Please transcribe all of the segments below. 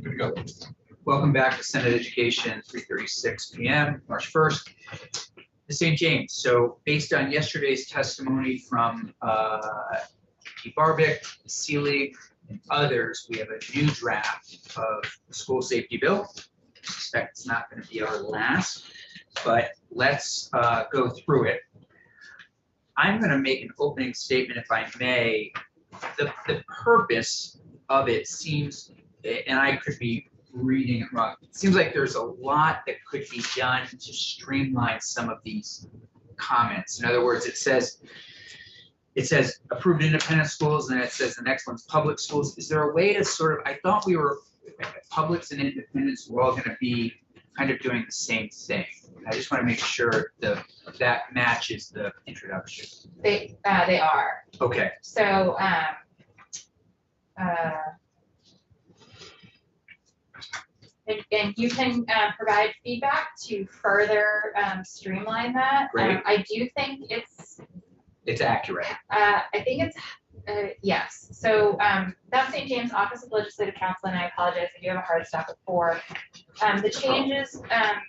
Good to go. Welcome back to Senate Education, 3:36 p.m., March 1st. The St. James. So based on yesterday's testimony from Pete Barbic, the Seelig, and others, we have a new draft of the school safety bill. I suspect it's not going to be our last, but let's go through it. I'm going to make an opening statement, if I may. The purpose of it seems, and I could be reading it wrong, it seems like there's a lot that could be done to streamline some of these comments. In other words, it says approved independent schools, and then it says the next one's public schools. Is there a way to sort of, I thought we were, publics and independents were all going to be kind of doing the same thing. I just want to make sure that matches the introduction. They are. Okay. So and you can provide feedback to further streamline that. Great. I do think it's accurate. I think it's yes. So that's St. James Office of Legislative Counsel, and I apologize if you have a hard stop at 4. The changes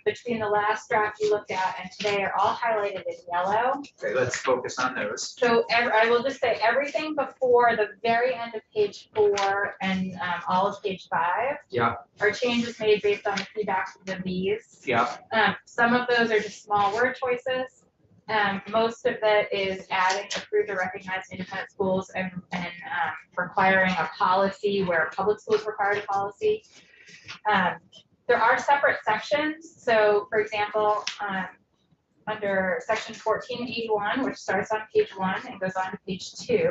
between the last draft you looked at and today are all highlighted in yellow. Okay, let's focus on those. So I will just say everything before the very end of page 4 and all of page 5 are changes made based on the feedback of these. Yeah. Some of those are just small word choices. Most of that is adding approved or recognized independent schools and requiring a policy where public schools required a policy. There are separate sections. So, for example, under section 1481, which starts on page 1 and goes on to page 2,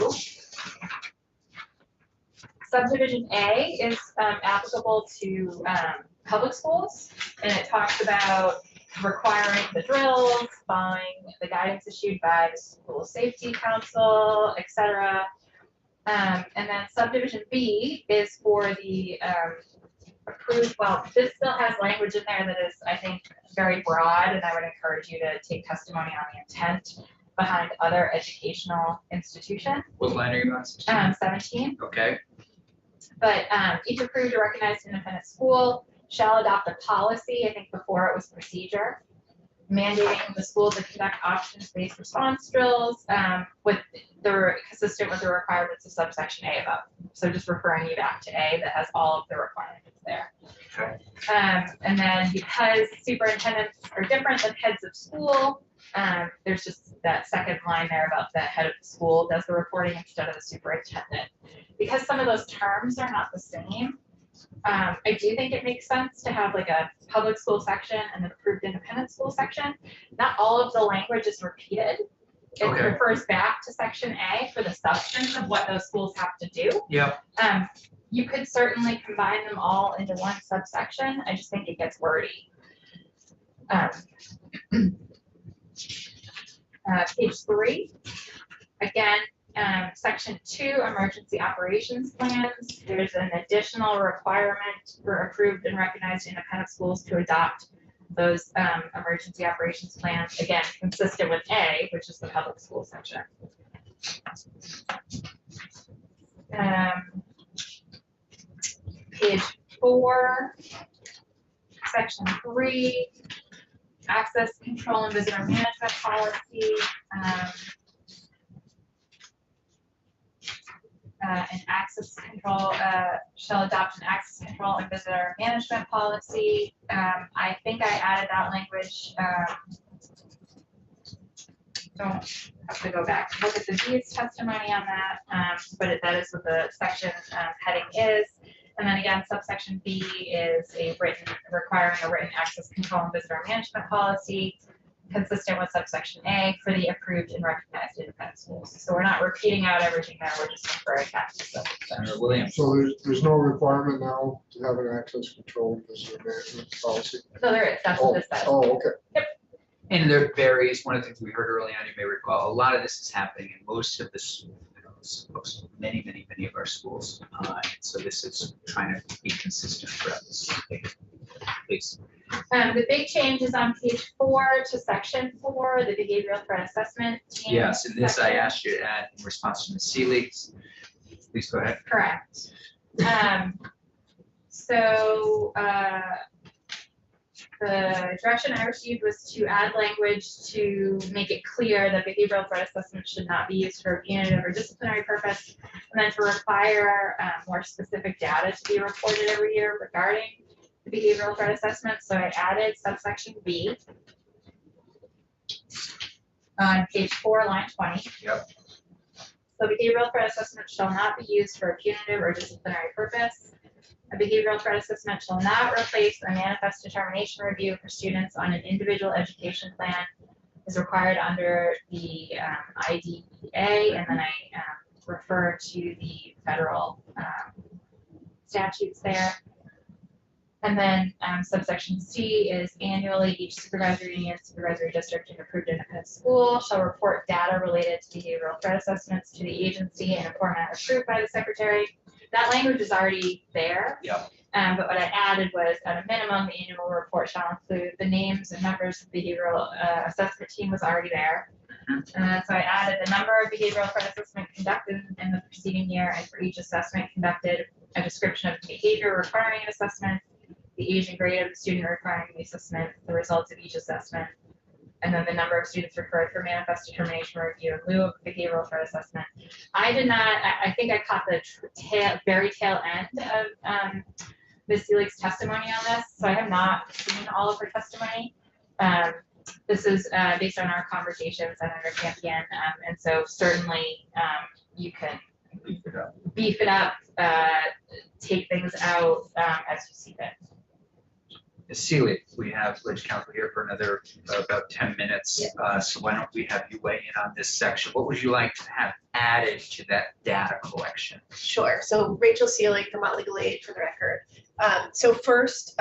subdivision A is applicable to public schools, and it talks about requiring the drills, following the guidance issued by the School Safety Council, etc. And then subdivision B is for the approved, well, this bill has language in there that is, I think, very broad, and I would encourage you to take testimony on the intent behind other educational institutions. What line are you on? 17. Okay. But each approved or recognized independent school shall adopt a policy, I think before it was procedure, mandating the school to conduct options-based response drills consistent with the requirements of subsection A above. So just referring you back to A that has all of the requirements there. Okay. And then because superintendents are different than heads of school, there's just that second line there about the head of the school does the reporting instead of the superintendent. Because some of those terms are not the same, I do think it makes sense to have like a public school section and an approved independent school section. Not all of the language is repeated. It refers back to section A for the substance of what those schools have to do. Yeah. You could certainly combine them all into one subsection. I just think it gets wordy. Page 3, again, section 2, emergency operations plans. There's an additional requirement for approved and recognized independent schools to adopt those emergency operations plans, again, consistent with A, which is the public school section. Page 4, section 3, access control and visitor management policy. And access control shall adopt an access control and visitor management policy. I think I added that language. Don't have to go back and look at the V's testimony on that, but that is what the section heading is. And then again, subsection B is requiring a written access control and visitor management policy, consistent with subsection A for the approved and recognized independent schools. So we're not repeating out everything there, we're just referring back to Senator Williams. So there's no requirement now to have an access control and visitor management policy? No, there is, that's what this says. Oh, okay. Yep. And there varies. One of the things we heard early on, you may recall, a lot of this is happening in most of the many of our schools. So this is trying to be consistent throughout this. Please. The big change is on page 4 to section 4, the behavioral threat assessment. Yes, and this I asked you to add in response to the Seelig. Please go ahead. Correct. So, the direction I received was to add language to make it clear that behavioral threat assessment should not be used for a punitive or disciplinary purpose, and then to require more specific data to be reported every year regarding the behavioral threat assessment. So I added subsection B on page 4, line 20. Yep. So behavioral threat assessment shall not be used for a punitive or disciplinary purpose. A behavioral threat assessment shall not replace a manifest determination review for students on an individual education plan as required under the IDEA, and then I refer to the federal statutes there. And then subsection C is annually each supervisory union, supervisory district, and approved independent school shall report data related to behavioral threat assessments to the agency in a format approved by the secretary. That language is already there. Yep. But what I added was, at a minimum, the annual report shall include the names and members of the behavioral assessment team was already there. So I added the number of behavioral threat assessment conducted in the preceding year, and for each assessment conducted, a description of the behavior requiring an assessment, the age and grade of the student requiring the assessment, the results of each assessment, and then the number of students referred for manifest determination review in lieu of behavioral threat assessment. I did not, I think I caught the very tail end of Ms. Selig's testimony on this, so I have not seen all of her testimony. This is based on our conversations and under Champion, and so certainly you can beef it up, take things out as you see fit. Ms. Seelig, we have Ledge Council here for another about 10 minutes. So why don't we have you weigh in on this section? What would you like to have added to that data collection? Sure. So Rachel Seelig, Vermont Legal Aid, for the record. So first,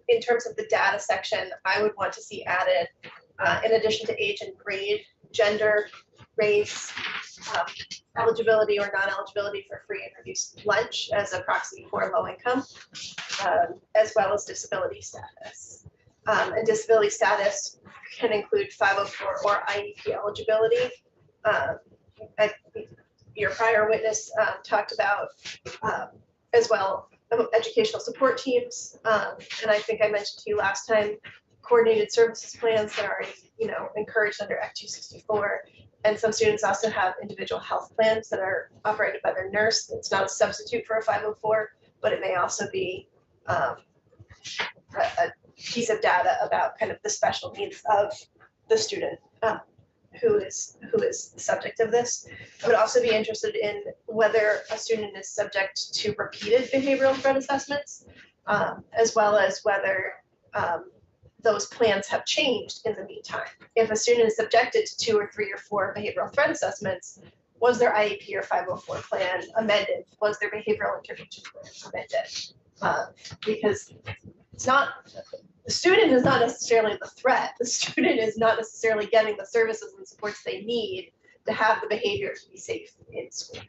in terms of the data section, I would want to see added, in addition to age and grade, gender, race, eligibility or non-eligibility for free and reduced lunch as a proxy for low income, as well as disability status. And disability status can include 504 or IEP eligibility. Your prior witness talked about as well educational support teams, and I think I mentioned to you last time coordinated services plans that are encouraged under Act 264. And some students also have individual health plans that are operated by their nurse. It's not a substitute for a 504, but it may also be a piece of data about kind of the special needs of the student who is the subject of this. I would also be interested in whether a student is subject to repeated behavioral threat assessments, as well as whether those plans have changed in the meantime. If a student is subjected to 2 or 3 or 4 behavioral threat assessments, was their IEP or 504 plan amended? Was their behavioral intervention plan amended? Because it's not, the student is not necessarily the threat. The student is not necessarily getting the services and supports they need to have the behavior to be safe in school.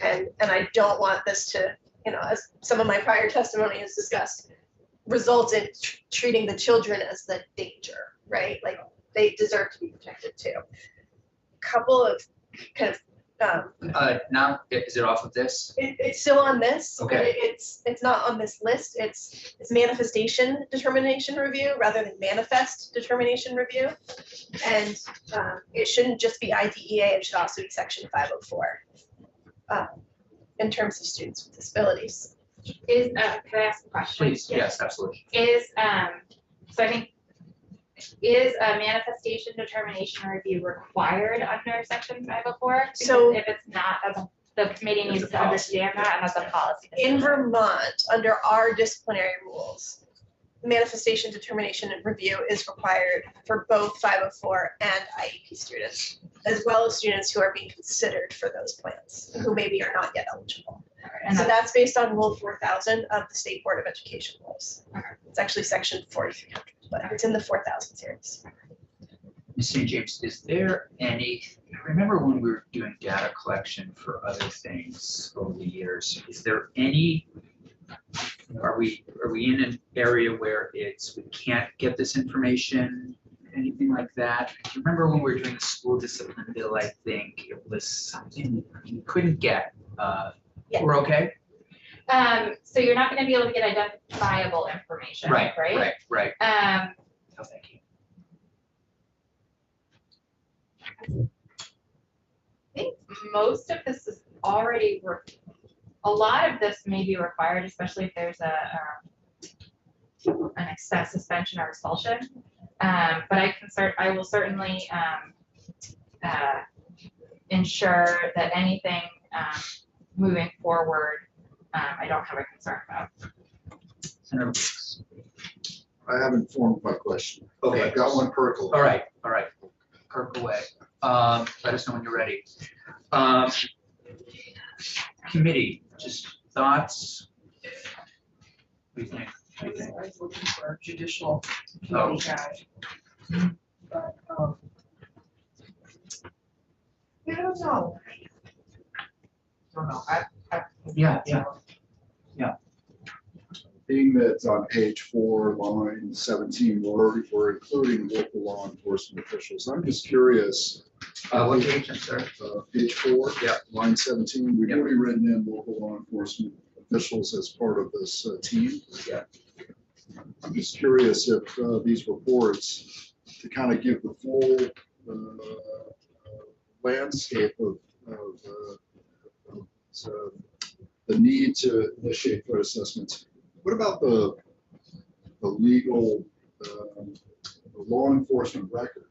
And I don't want this to, as some of my prior testimony has discussed, result in treating the children as the danger, right? Like they deserve to be protected too. Couple of kind of now, is it off of this? it's still on this. Okay. But it's not on this list. It's manifestation determination review rather than manifest determination review, and it shouldn't just be IDEA. It should also be Section 504 in terms of students with disabilities. Is can I ask a question? Please, yes, absolutely. Is so I think is a manifestation determination review required under Section 504? So- Because if it's not, the committee It's needs a to policy. understand that, and that's a policy. In Vermont, under our disciplinary rules, manifestation determination and review is required for both 504 and IEP students, as well as students who are being considered for those plans, who maybe are not yet eligible. And So that's- that's based on Rule 4000 of the State Board of Education rules. Okay. It's actually Section 4300, but it's in the 4000 series. Ms. St. James, is there any, remember when we were doing data collection for other things over the years, is there any, are we in an area where we can't get this information, anything like that? Do you remember when we were doing the school discipline bill, I think it was something you couldn't get? Yeah. We're okay? So you're not gonna be able to get identifiable information, right? Right. Oh, thank you. I think most of this is already, a lot of this may be required, especially if there's an expense suspension or expulsion. But I will certainly ensure that anything moving forward, I don't have a concern about. Senator Brooks. I haven't formed my question. Okay. I've got one percolating. All right. Kirk away. Let us know when you're ready. Committee, just thoughts? What do you think? I was looking for a judicial Oh. committee guy. But, I don't know. Yeah. Being that on page 4, line 17, we're including local law enforcement officials. I'm just curious. What page, I'm sorry? Page 4. Yeah. Line 17, we've Yeah. already written in local law enforcement officials as part of this team. Yeah. I'm just curious if these reports, to kind of give the full landscape of the need to initiate threat assessments. What about the legal, the law enforcement record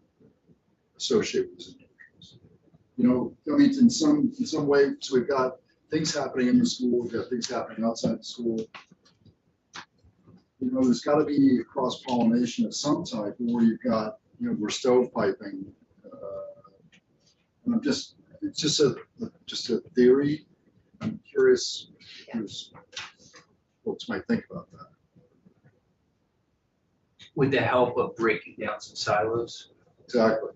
associated with these individuals? You know, I mean, in some ways, we've got things happening in the school, we've got things happening outside the school. You know, there's got to be cross-pollination of some type, or you've got, you know, we're stovepiping. And it's just a theory. I'm curious if folks might think about that. With the help of breaking down some silos. Exactly.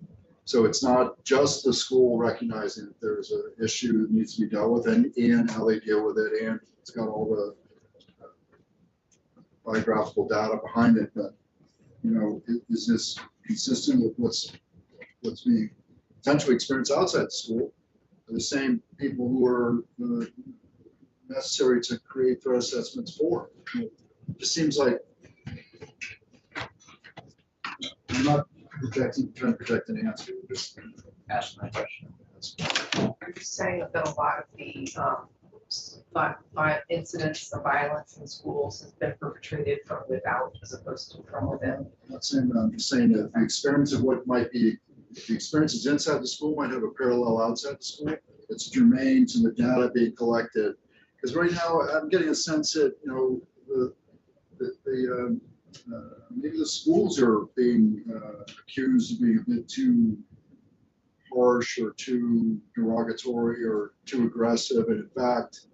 So it's not just the school recognizing that there's an issue that needs to be dealt with and how they deal with it, and it's got all the biographical data behind it. But, you know, is this consistent with what's being potentially experienced outside the school? The same people who are necessary to create threat assessments for. It just seems like I'm not trying to project an answer. Just Ask my question. Are you saying that a lot of the incidents of violence in schools has been perpetrated from without as opposed to from within? I'm not saying that. I'm just saying that the experience of what might be, the experiences inside the school might have a parallel outside the school. It's germane to the data being collected. Because right now, I'm getting a sense that, you know, maybe the schools are being accused of being a bit too harsh or too derogatory or too aggressive. And in fact,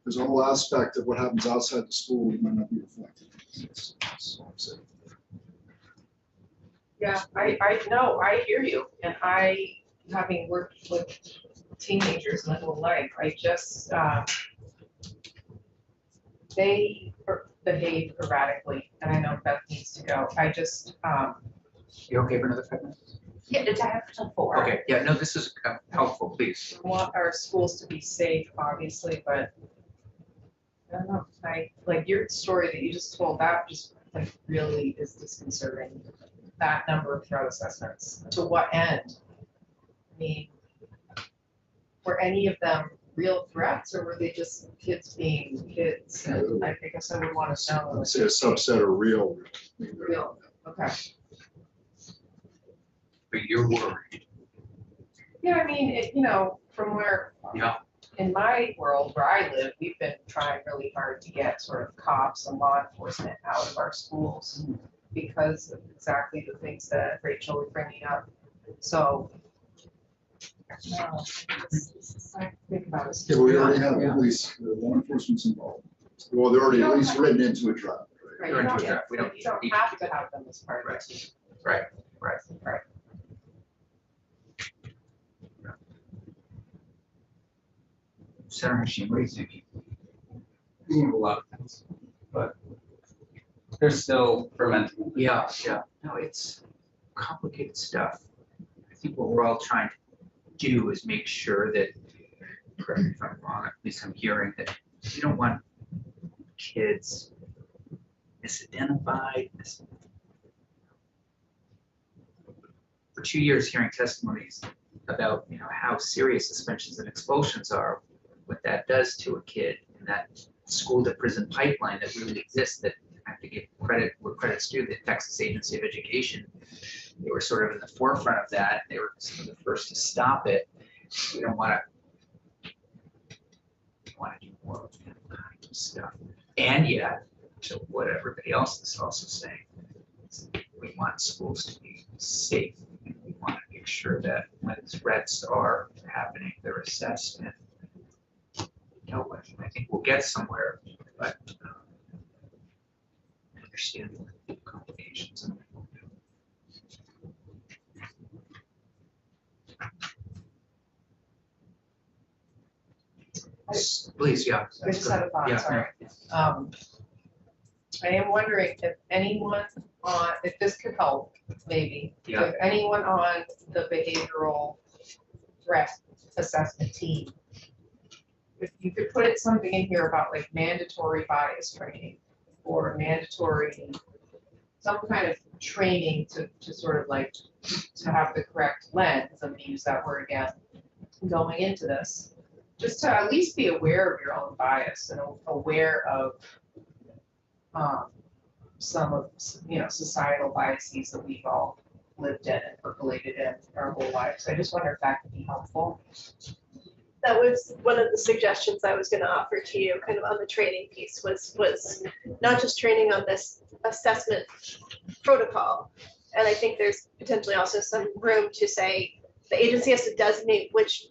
there's a whole aspect of what happens outside the school that might not be reflected. That's all I'm saying. Yeah, I know, I hear you. And having worked with teenagers my whole life, I just, they behave erratically, and I know Beth needs to go. I just, You okay for another 5 minutes? Yeah, it's after till 4. Okay, yeah, no, this is helpful, please. want our schools to be safe, obviously, but I don't know, like your story that you just told, that just like really is disconcerting. That number of threat assessments, to what end? I mean, were any of them real threats, or were they just kids being kids? And I guess I would want to know. I'd say a subset are real. Real, okay. But you're worried. Yeah, I mean, you know, from where. Yeah. In my world where I live, we've been trying really hard to get sort of cops and law enforcement out of our schools because of exactly the things that Rachel was bringing up. So, no, think about it. Yeah, we already have at least law enforcement's involved. Well, they're already at least written into a draft, right? Right, You're you into don't, that. We don't you don't need have to to have them as part of it. Right. Senator Machine, what do you think? We have a lot of things, but they're still fermenting. Yeah, no, it's complicated stuff. I think what we're all trying to do is make sure that, correct me if I'm wrong, at least I'm hearing that you don't want kids misidentified. For 2 years, hearing testimonies about, you know, how serious suspensions and expulsions are, what that does to a kid, and that school to prison pipeline that really exists, that I have to give credit where credit's due, the Texas Agency of Education. They were sort of in the forefront of that. They were some of the first to stop it. We don't want to do more of that kind of stuff. And yet, to what everybody else is also saying, we want schools to be safe. And we want to make sure that when threats are happening, they're assessed and dealt with. I think we'll get somewhere, but I understand the complications. Please, yeah. I just had a thought, Yeah, sorry. I am wondering if anyone on, if this could help, maybe, Yeah. if anyone on the behavioral threat assessment team, if you could put something in here about like mandatory bias training or mandatory, some kind of training to sort of like, to have the correct lens, I'm gonna use that word again, going into this, just to at least be aware of your own bias and aware of some of, you know, societal biases that we've all lived in and percolated in our whole lives. I just wonder if that could be helpful. That was one of the suggestions I was gonna offer to you, kind of on the training piece, was not just training on this assessment protocol. And I think there's potentially also some room to say the agency has to designate which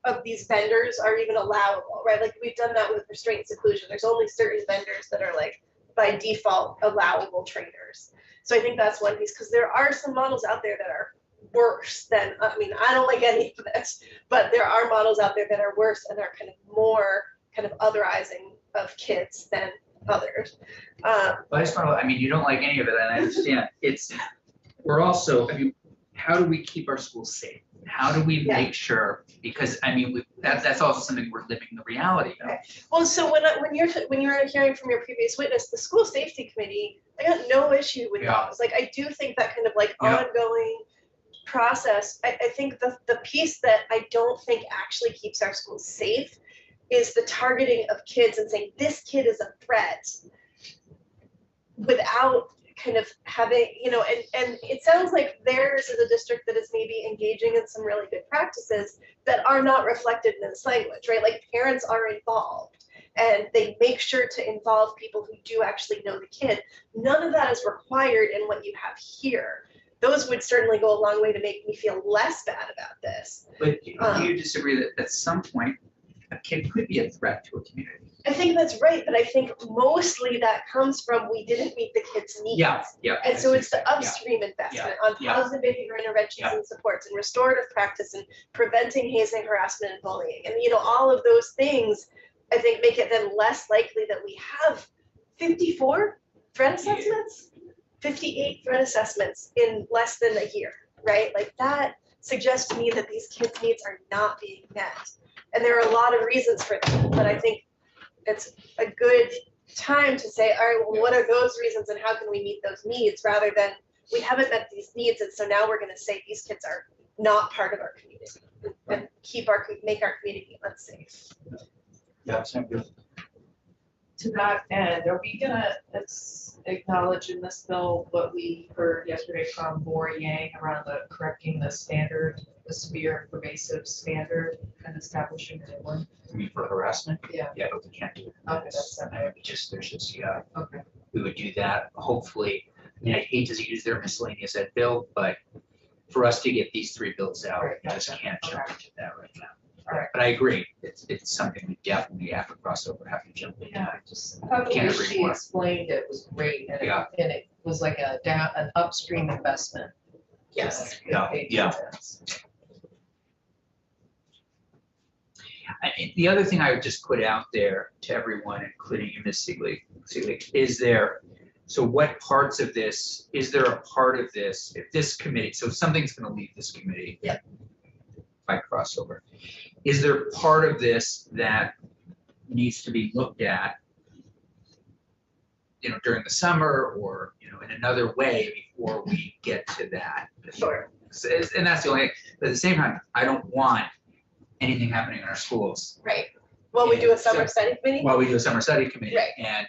of these vendors are even allowable, right? Like we've done that with restraint and seclusion. There's only certain vendors that are like by default allowable trainers. So I think that's one piece, because there are some models out there that are worse than, I mean, I don't like any of this, but there are models out there that are worse and are kind of more kind of otherizing of kids than others. But I just want to, I mean, you don't like any of it, and I understand. We're also, I mean, how do we keep our schools safe? How do we Yeah. make sure, because I mean, that's also something we're living the reality of. Okay. Well, so when you're hearing from your previous witness, the school safety committee, I got no issue with Yeah. those. Like, I do think that kind of like Yeah. ongoing process, I think the piece that I don't think actually keeps our schools safe is the targeting of kids and saying, this kid is a threat, without kind of having, you know, and it sounds like theirs is a district that is maybe engaging in some really good practices that are not reflected in this language, right? Like parents are involved and they make sure to involve people who do actually know the kid. None of that is required in what you have here. Those would certainly go a long way to make me feel less bad about this. But do you disagree that at some point, a kid could be a threat to a community? I think that's right, but I think mostly that comes from we didn't meet the kids' needs. Yeah, yeah. And so it's the Yeah. upstream investment on yeah. positive behavior interventions Yeah. and supports and restorative practice and preventing hazing, harassment, and bullying. And, you know, all of those things, I think, make it then less likely that we have 54 threat assessments, 58 threat assessments in less than a year, right? Like that suggests to me that these kids' needs are not being met. And there are a lot of reasons for that, but I think it's a good time to say, all right, well, what are those reasons and how can we meet those needs, rather than we haven't met these needs and so now we're going to say these kids are not part of our community and make our community unsafe. Yeah, sounds good. To that end, are we gonna acknowledge in this bill what we heard yesterday from Maura Yang around the correcting the standard, the severe and pervasive standard, and establishing a new one? I mean, for harassment? Yeah. Yeah, but we can't do that. Okay, that's that. There's just, yeah, Okay. we would do that, hopefully. I mean, I hate to use their miscellaneous ed bill, but for us to get these 3 bills out, Right, we just gotcha. can't jump Okay. into that right now. All right. But I agree, it's something we definitely have to cross over, have to jump in. Yeah, I thought the Can't way agree she more. explained it was great, and Yeah. it was like an upstream investment. Yes. Yeah, Paid yeah. dividends. The other thing I would just put out there to everyone, including you, Ms. Siegley, so what parts of this, is there a part of this, if this committee, so something's gonna leave this committee? Yeah. By crossover, is there part of this that needs to be looked at during the summer or, in another way before we get to that. Sure. And that's the only, but at the same time, I don't want anything happening in our schools Right. Well, we do a summer So- study committee. while we do a summer study committee. Right. And,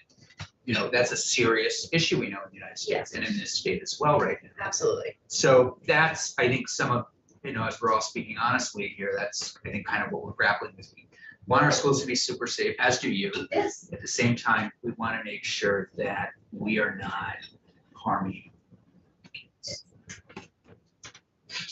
that's a serious issue we know in the United States and in this state as well right now. Absolutely. So that's, I think, some of, as we're all speaking honestly here, that's, I think, kind of what we're grappling with. We want our schools to be super safe, as do you. Yes. At the same time, we want to make sure that we are not harming.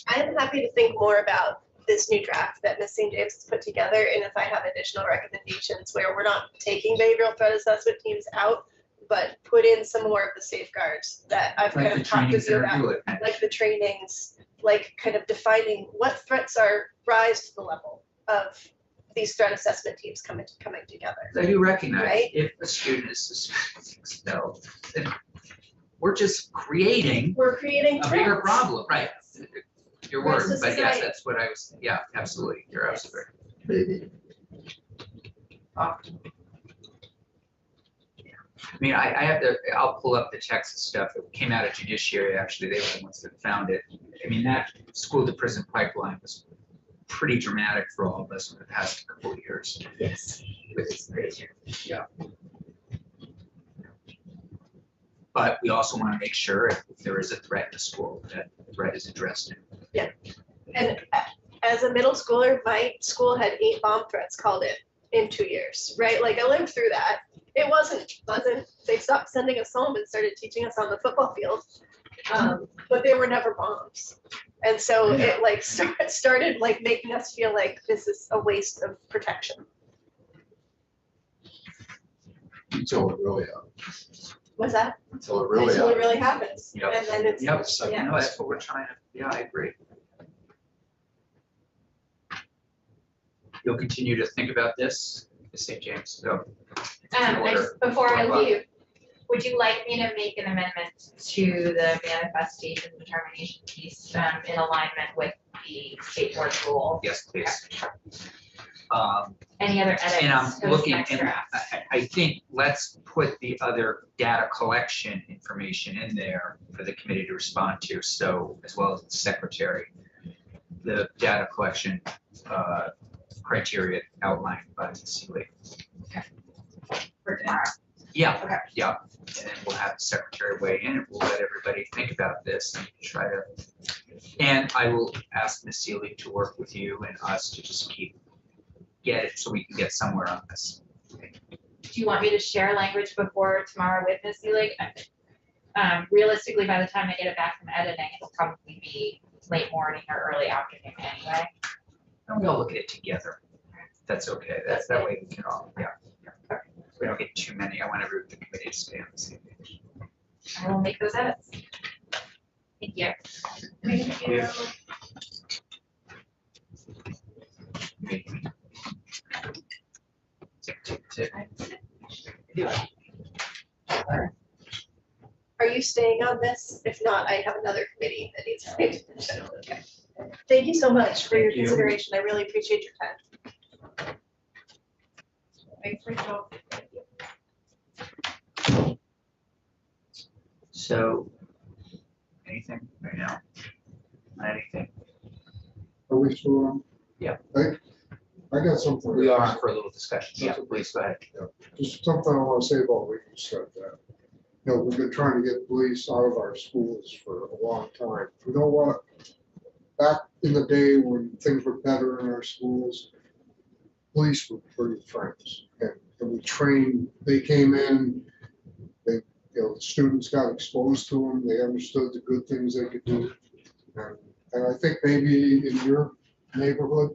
I am happy to think more about this new draft that Ms. St. James has put together, and if I have additional recommendations where we're not taking behavioral threat assessment teams out, but put in some more of the safeguards that I've kind Like the of talked trainings with you that are about, good. like the trainings, like kind of defining what threats are rise to the level of these threat assessment teams coming together. I do recognize Right. if a student is suspected expelled, then we're just creating We're creating a bigger threats. problem, right? Your Rest word, of but yes, society. that's what I was, yeah, absolutely, you're absolutely right. Maybe. I mean, I have to, I'll pull up the Texas stuff that came out of judiciary, actually, they were the ones that found it. I mean, that school to prison pipeline was pretty dramatic for all of us in the past couple of years. Yes. With, but we also want to make sure if there is a threat in the school, that the threat is addressed. And as a middle schooler, my school had 8 bomb threats called in 2 years, right? Like I lived through that. It wasn't pleasant. They stopped sending us home and started teaching us on the football field. But they were never bombs. And so it like started like making us feel like this is a waste of protection. Until it really happens. What's that? Until it really Until it happens. really happens. Yep. And then it's, Yep, yeah. no, that's what we're trying to, yeah, I agree. You'll continue to think about this, St. James, so. Before I Or what? leave, would you like me to make an amendment to the manifestation determination piece in alignment with the state board rule? Yes, please. Any other edits? And I'm to this looking, next and draft? I think let's put the other data collection information in there for the committee to respond to, so as well as the secretary. The data collection criteria outlined by the Sealy. For tomorrow. Yeah, Okay. yeah, and then we'll have the secretary weigh in, and we'll let everybody think about this and try to. And I will ask Ms. Sealy to work with you and us to just get it so we can get somewhere on this. Do you want me to share language before tomorrow with Ms. Seelig? Realistically, by the time I get it back from editing, it'll probably be late morning or early afternoon anyway. And we all look at it together. That's okay. That's that way we can all, yeah. We don't get too many. I want the committee to stay on the same page. I will make those edits. Thank you. Thank you. Tick, tick, tick. Are you staying on this? If not, I have another committee that needs to pay attention. Okay. Thank you so much for your Thank you. consideration. I really appreciate your time. Thanks, Rachel. So, anything right now? Not anything? Are we still on? Yeah. I got something. We are on for a little discussion. Yeah, please go ahead. Just something I want to say about what you said that. We've been trying to get police out of our schools for a long time. You know what? Back in the day when things were better in our schools, police were pretty friends. And we trained, they came in, the students got exposed to them, they understood the good things they could do. And I think maybe in your neighborhood,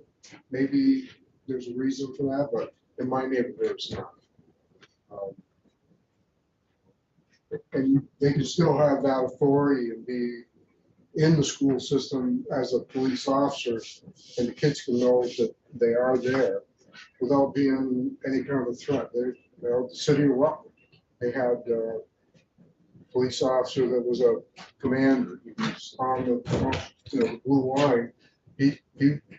maybe there's a reason for that, but in my neighborhood, it's not. And they can still have that authority and be in the school system as a police officer, and the kids can know that they are there without being any kind of a threat. The city of Rutland, they had a police officer that was a commander. He was on the blue line. He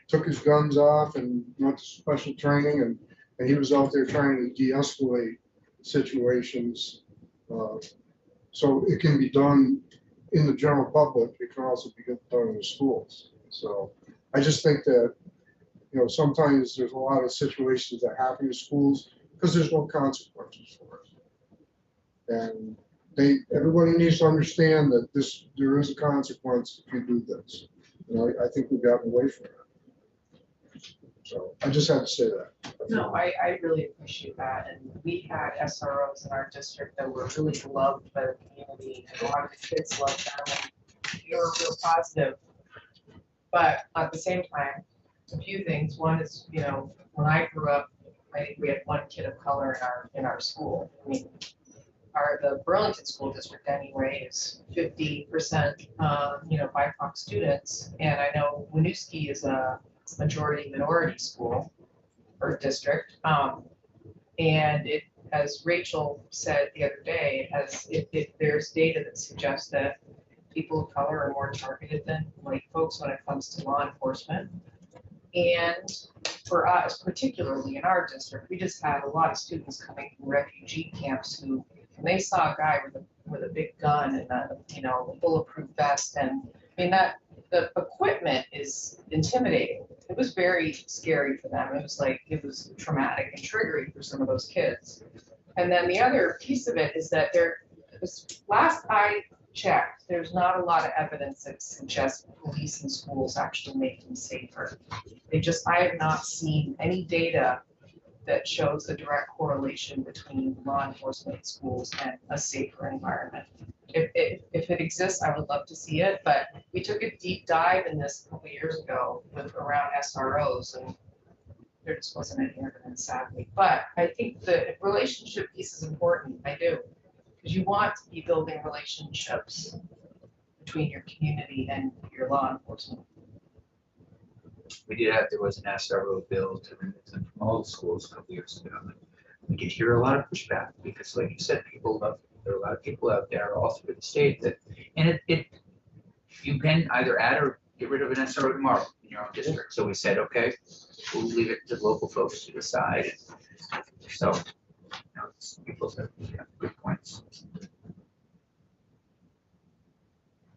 took his guns off and went to special training, and he was out there trying to de-escalate situations So it can be done in the general public, it can also be done in the schools. So I just think that, sometimes there's a lot of situations that happen in schools because there's no consequences for it. And everybody needs to understand that there is a consequence if you do this. I think we've gotten away from it. So I just had to say that. No, I really appreciate that, and we had SROs in our district that were really loved by the community, and a lot of the kids loved them, and they were real positive. But at the same time, a few things, one is, when I grew up, I think we had one kid of color in our school. I mean, the Burlington School District anyway is 50%, BIPOC students, and I know Winooski is a majority minority school or district. And it, as Rachel said the other day, there's data that suggests that people of color are more targeted than white folks when it comes to law enforcement. And for us, particularly in our district, we just had a lot of students coming from refugee camps who, when they saw a guy with a big gun and a bulletproof vest, and I mean that the equipment is intimidating. It was very scary for them. It was traumatic and triggering for some of those kids. And then the other piece of it is that last I checked, there's not a lot of evidence that suggests police in schools actually make them safer. I have not seen any data that shows a direct correlation between law enforcement in schools and a safer environment. If it exists, I would love to see it, but we took a deep dive in this a couple of years ago around SROs, and there just wasn't any evidence, sadly. But I think the relationship piece is important. I do, because you want to be building relationships between your community and your law enforcement. There was an SRO bill to remove them from all the schools a couple years ago. We did hear a lot of pushback because, like you said, there are a lot of people out there all through the state and you can either add or get rid of an SRO tomorrow in your own district. So we said, okay, we'll leave it to local folks to decide. So, people have good points.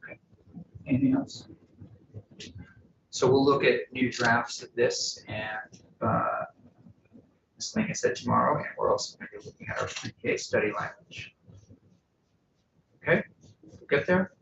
Okay. Anything else? So we'll look at new drafts of this and like I said, tomorrow, and we're also going to be looking at our pre-K study language. Okay, we'll get there.